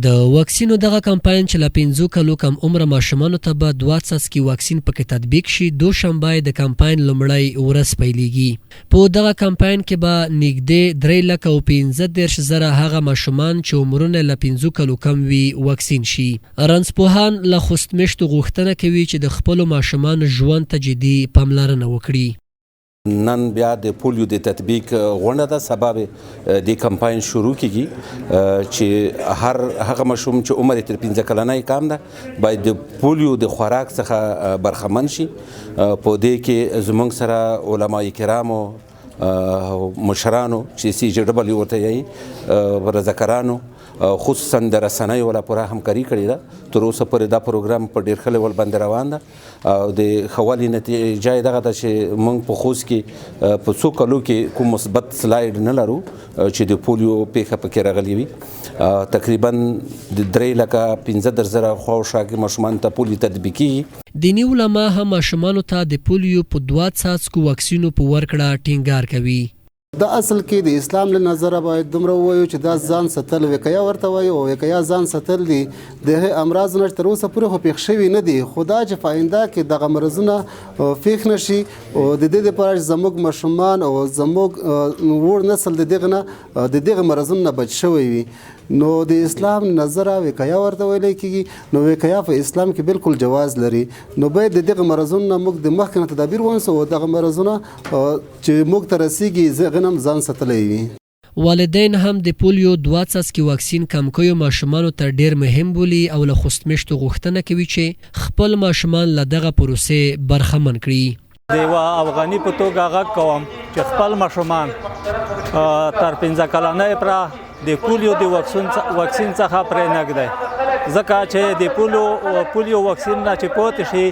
د واکسینو دغه کمپاین چې له 5 کالو کم عمره ماشومانو ته به 2 څاڅکي واکسین پکې تطبیق شي، دوشنبه د کمپاین لومړی ورځ پیلېږي. په دغه کمپاین کې به نږدې 3,15,000 هغه ماشومان چې عمرونه له 5 کالو کم وي واکسین شي. رنځپوهان له خوستمشتو غوښتنه کوي چې د خپلو ماشومانو ژوند ته جدي پاملرنه وکړي. نن بیا د پولیو د تطبیق غونډه ده، سبا به د کمپاین شروع کیږي چې هر هغه ماشوم چې عمر تر 15 کلنۍ کم ده باید د پولیو د خوراک څخه برخمن شي. په دې کې زموږ سره علما کرامو، مشرانو چې سی جی ډبلیو ورته یې رضاکارانو، خصوصا د رسنیو ولا پوره همکاري کړې ده. تر اوسه پورې دا پروګرام په ډېر ښه ډول باندې روان ده او د ښه والي نتیجه یې دغه ده چې موږ په خوست کې په څو کالو کې کوم مثبت سلایډ نه لرو چې د پولیو پیښه پکې راغلې وي. تقریبا د 3,15,000 خواوشا کې ماشومان ته پولیو تطبیقېږي. دیني علما هم ماشومانو ته د پولیو په 2 څاڅکو واکسینو په ورکړه ټینګار کوي. دا اصل کې د اسلام له نظره باید دومره ووایو چې دا ځان ساتل وقایه ورته وایي، او وقایه ځان ساتل دي. د امراض نه تر اوسه پورې خو پېښ شوي نه دي، خو دا چې په آینده کې دغه مرضونه پېښ نه شي او د دې دپاره چې زموږ ماشومان او زموږ وړ نسل د دغه مرضونو نه بچ شوی وي، نو د اسلام نظره وقایه ورته ویلی کېږي. نو وقایه په اسلام کې بالکل جواز لري. نو باید د دغه مرضونو نه موږ د مخکې نه تدابیر ونیسو او دغه مرضونه چې موږ ته رسیږي هغه نه ځان ساتلی وي. والدین هم د پولیو 2 څاڅکي واکسین کمکیو ماشومانو ته ډیر مهم بولي او له خوستمشتو غوښتنه کوي چې خپل ماشومان له دغه پروسې برخمن کړي. د یوه افغاني په توګه غږ کوم چې خپل ماشومان تر 15 کلنۍ پره د پولیو د واکسین څخه پرې نه ږدي، ځکه چې د پولیو واکسین نه چې پاتې شي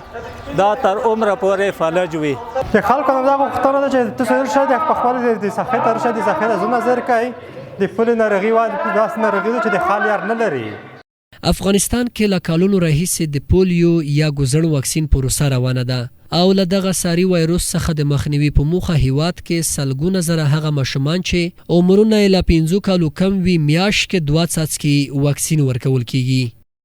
دا تر عمره پورې فلج وي. د خلکو نه دا غوښتنه ده چې تاسو ورشئ په خپل د صحت ته ورشئ، د صحت ته نظر کوئ. د پولیو ناروغي داسې ناروغي ده چې د خال یار نه لري. افغانستان کې له کلونو راهیسې د پولیو یا ګوزڼ واکسین پروسه روانه ده او له دغه ساري وایروس څخه د مخنیوي په موخه هیواد کې سلګونه زره هغه ماشومان چې عمرونه یې له 5 کالو کم وي میاشت کې 2 څاڅکي واکسین ورکول کیږي.